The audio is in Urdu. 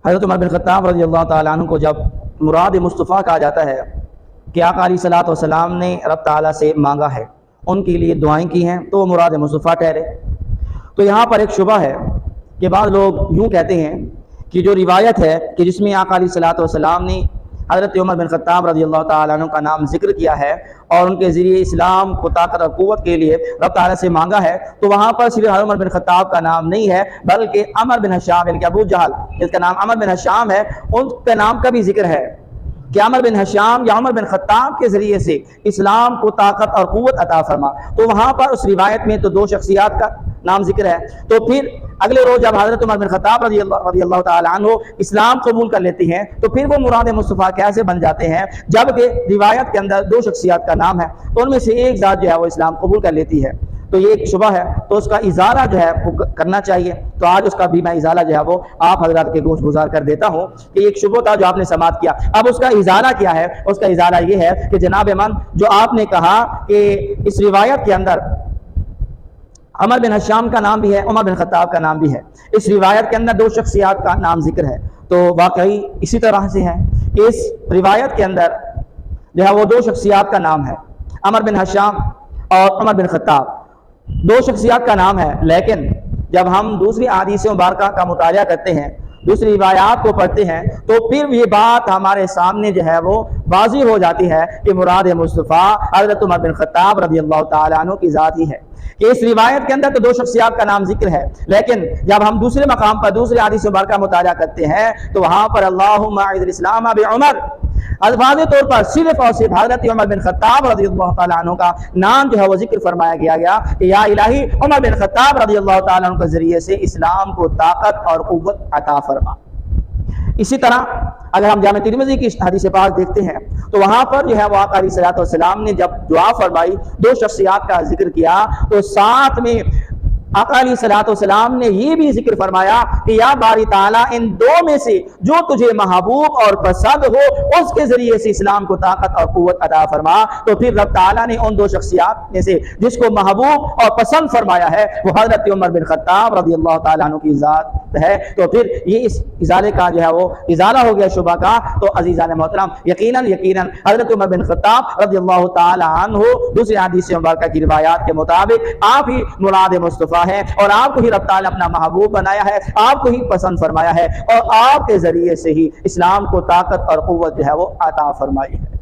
حضرت عمر بن خطاب رضی اللہ تعالیٰ عنہ کو جب مراد مصطفیٰ کہا جاتا ہے کہ آقا علیہ الصلوۃ والسلام نے رب تعالیٰ سے مانگا ہے، ان کے لیے دعائیں کی ہیں، تو وہ مراد مصطفیٰ ٹھہرے۔ تو یہاں پر ایک شبہ ہے کہ بعض لوگ یوں کہتے ہیں کہ جو روایت ہے کہ جس میں آقا علیہ الصلوۃ والسلام نے حضرت عمر بن خطاب رضی اللہ تعالیٰ عنہ کا نام ذکر کیا ہے اور ان کے ذریعے اسلام کو طاقت اور قوت کے لیے رب تعالیٰ سے مانگا ہے، تو وہاں پر صرف عمر بن خطاب کا نام نہیں ہے بلکہ عمر بن ہشام یعنی کہ ابو جہل جس کا نام عمر بن ہشام ہے، ان کے نام کا بھی ذکر ہے کہ عمر بن ہشام یا عمر بن خطاب کے ذریعے سے اسلام کو طاقت اور قوت عطا فرما۔ تو وہاں پر اس روایت میں تو دو شخصیات کا نام ذکر ہے۔ تو پھر اگلے روز جب حضرت عمر بن خطاب رضی اللہ تعالیٰ عنہ اسلام قبول کر لیتی ہیں تو پھر وہ مراد مصطفیٰ کیسے بن جاتے ہیں جبکہ روایت کے اندر دو شخصیات کا نام ہے، تو ان میں سے ایک ذات جو ہے وہ اسلام قبول کر لیتی ہے۔ تو یہ ایک شبہ ہے، تو اس کا ازالہ جو ہے وہ کرنا چاہیے۔ تو آج اس کا بھی میں ازالہ جو ہے وہ آپ حضرات کے گوش گزار کر دیتا ہوں کہ ایک شبہ تھا جو آپ نے سماعت کیا، اب اس کا ازالہ کیا ہے؟ اس کا ازالہ یہ ہے کہ جناب من جو آپ نے کہا کہ اس روایت کے اندر عمر بن ہشام کا نام بھی ہے، عمر بن خطاب کا نام بھی ہے، اس روایت کے اندر دو شخصیات کا نام ذکر ہے، تو واقعی اسی طرح سے ہے کہ اس روایت کے اندر جو ہے وہ دو شخصیات کا نام ہے، عمر بن ہشام اور عمر بن خطاب، دو شخصیات کا نام ہے۔ لیکن جب ہم دوسری احادیث مبارکہ کا مطالعہ کرتے ہیں، دوسری روایات کو پڑھتے ہیں، تو پھر یہ بات ہمارے سامنے جو ہے وہ واضح ہو جاتی ہے کہ مراد مصطفیٰ حضرت عمر بن خطاب رضی اللہ تعالیٰ عنہ کی ذات ہی ہے کہ اس روایت کے اندر تو دو شخصیات کا نام ذکر ہے، لیکن جب ہم دوسرے مقام پر دوسری حدیث مبارکہ مطالعہ کرتے ہیں تو وہاں پر اللہم اعز الاسلام بعمر الفاظ طور پر صرف اور صرف حضرت عمر بن خطاب رضی اللہ تعالیٰ عنہ کا نام جو ہے وہ ذکر فرمایا گیا کہ یا الہی عمر بن خطاب رضی اللہ تعالیٰ عنہ کے ذریعے سے اسلام کو طاقت اور قوت عطا فرما۔ اسی طرح اگر ہم جامع ترمذی کی حدیث پاک دیکھتے ہیں تو وہاں پر جو ہے وہ آقا علیہ الصلوۃ والسلام نے جب دعا فرمائی، دو شخصیات کا ذکر کیا، تو ساتھ میں آقا علیہ الصلوۃ والسلام نے یہ بھی ذکر فرمایا کہ یا باری تعالیٰ ان دو میں سے جو تجھے محبوب اور پسند ہو اس کے ذریعے سے اسلام کو طاقت اور قوت عطا فرما۔ تو پھر رب تعالیٰ نے ان دو شخصیات میں سے جس کو محبوب اور پسند فرمایا ہے وہ حضرت عمر بن خطاب رضی اللہ تعالیٰ عنہ کی ذات ہے۔ تو پھر یہ اس ازالے کا جو ہے وہ ازالہ ہو گیا شبہ کا۔ تو عزیزان محترم یقیناً حضرت عمر بن خطاب رضی اللہ تعالیٰ عنہ دوسری حدیث مبارکہ کی روایات کے مطابق آپ ہی مراد مصطفیٰ ہے اور آپ کو ہی رب تعالیٰ اپنا محبوب بنایا ہے، آپ کو ہی پسند فرمایا ہے اور آپ کے ذریعے سے ہی اسلام کو طاقت اور قوت جو ہے وہ عطا فرمائی ہے۔